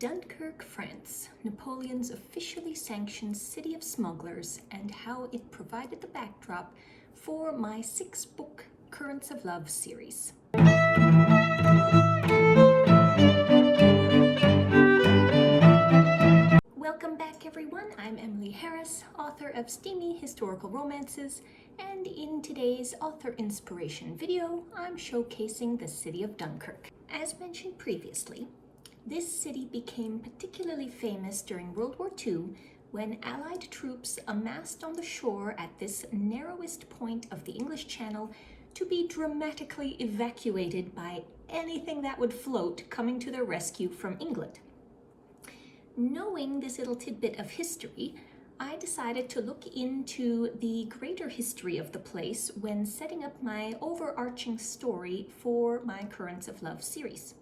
Dunkirk, France, Napoleon's officially sanctioned city of smugglers, and how it provided the backdrop for my 6-book Currents of Love series. Welcome back, everyone. I'm Emily Harris, author of STEAMY Historical Romances, and in today's author inspiration video, I'm showcasing the city of Dunkirk. As mentioned previously, this city became particularly famous during World War II when Allied troops amassed on the shore at this narrowest point of the English Channel to be dramatically evacuated by anything that would float coming to their rescue from England. Knowing this little tidbit of history, I decided to look into the greater history of the place when setting up my overarching story for my Currents of Love series.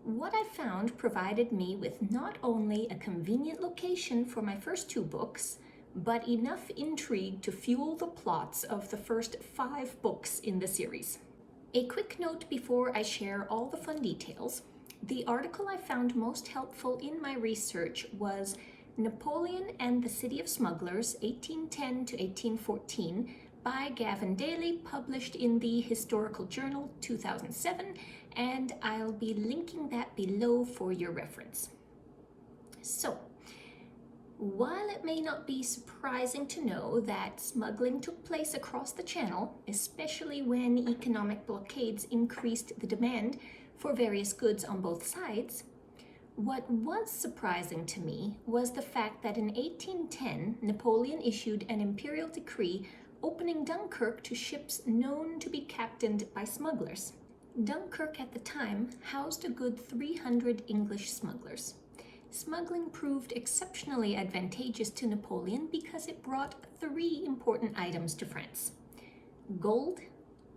What I found provided me with not only a convenient location for my first 2 books, but enough intrigue to fuel the plots of the first 5 books in the series. A quick note before I share all the fun details. The article I found most helpful in my research was Napoleon and the City of Smugglers, 1810 to 1814, by Gavin Daly, published in the Historical Journal 2007, and I'll be linking that below for your reference. So, while it may not be surprising to know that smuggling took place across the Channel, especially when economic blockades increased the demand for various goods on both sides, what was surprising to me was the fact that in 1810, Napoleon issued an imperial decree opening Dunkirk to ships known to be captained by smugglers. Dunkirk at the time housed a good 300 English smugglers. Smuggling proved exceptionally advantageous to Napoleon because it brought 3 important items to France: gold,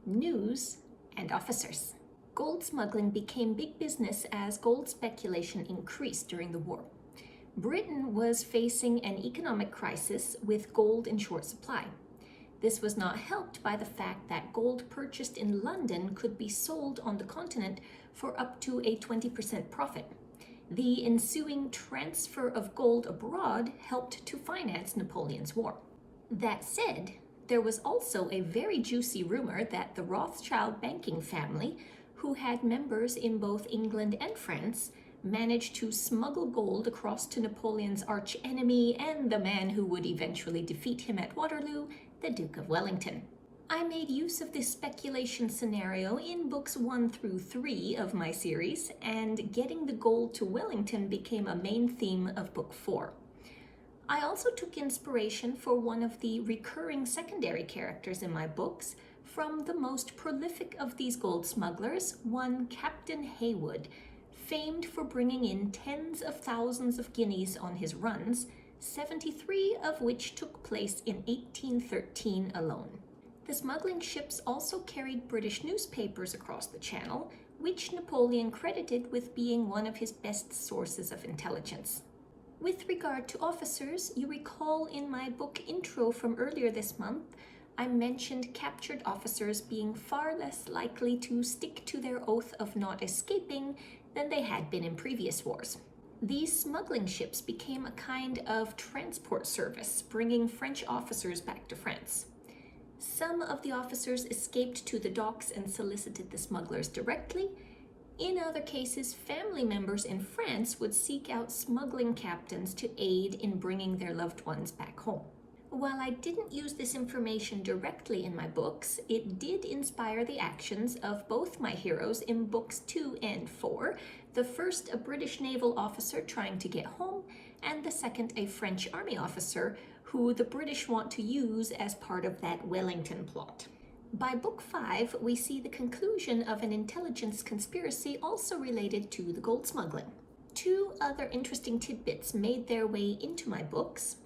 news, and officers. Gold smuggling became big business as gold speculation increased during the war. Britain was facing an economic crisis with gold in short supply. This was not helped by the fact that gold purchased in London could be sold on the continent for up to a 20% profit. The ensuing transfer of gold abroad helped to finance Napoleon's war. That said, there was also a very juicy rumor that the Rothschild banking family, who had members in both England and France, managed to smuggle gold across to Napoleon's arch-enemy and the man who would eventually defeat him at Waterloo, the Duke of Wellington. I made use of this speculation scenario in books 1 through 3 of my series, and getting the gold to Wellington became a main theme of book 4. I also took inspiration for one of the recurring secondary characters in my books from the most prolific of these gold smugglers, one Captain Haywood, famed for bringing in tens of thousands of guineas on his runs, 73 of which took place in 1813 alone. The smuggling ships also carried British newspapers across the Channel, which Napoleon credited with being one of his best sources of intelligence. With regard to officers, you recall in my book intro from earlier this month, I mentioned captured officers being far less likely to stick to their oath of not escaping than they had been in previous wars. These smuggling ships became a kind of transport service, bringing French officers back to France. Some of the officers escaped to the docks and solicited the smugglers directly. In other cases, family members in France would seek out smuggling captains to aid in bringing their loved ones back home. While I didn't use this information directly in my books, it did inspire the actions of both my heroes in books 2 and 4, the first a British naval officer trying to get home, and the second a French army officer who the British want to use as part of that Wellington plot. By book 5, we see the conclusion of an intelligence conspiracy also related to the gold smuggling. 2 other interesting tidbits made their way into my books.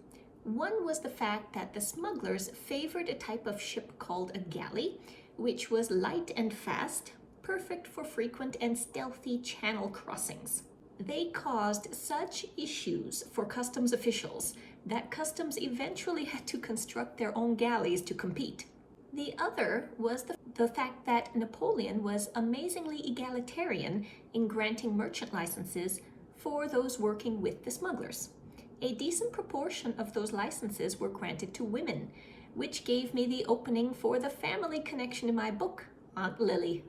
One was the fact that the smugglers favored a type of ship called a galley, which was light and fast, perfect for frequent and stealthy channel crossings. They caused such issues for customs officials that customs eventually had to construct their own galleys to compete. The other was the fact that Napoleon was amazingly egalitarian in granting merchant licenses for those working with the smugglers. A decent proportion of those licenses were granted to women, which gave me the opening for the family connection in my book, Aunt Lily.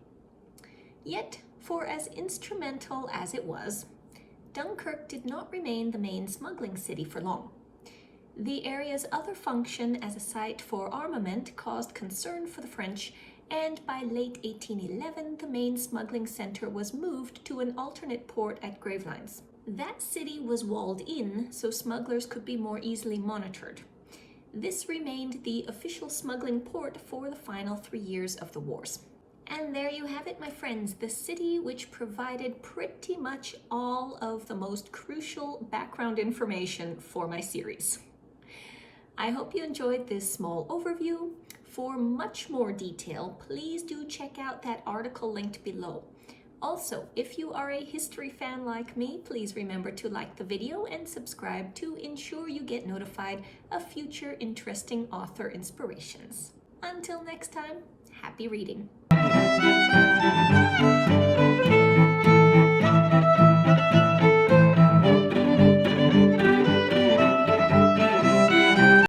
Yet, for as instrumental as it was, Dunkirk did not remain the main smuggling city for long. The area's other function as a site for armament caused concern for the French, and by late 1811 the main smuggling center was moved to an alternate port at Gravelines. That city was walled in so smugglers could be more easily monitored. This remained the official smuggling port for the final 3 years of the wars. And there you have it, my friends, the city which provided pretty much all of the most crucial background information for my series. I hope you enjoyed this small overview. For much more detail, please do check out that article linked below. Also, if you are a history fan like me, please remember to like the video and subscribe to ensure you get notified of future interesting author inspirations. Until next time, happy reading!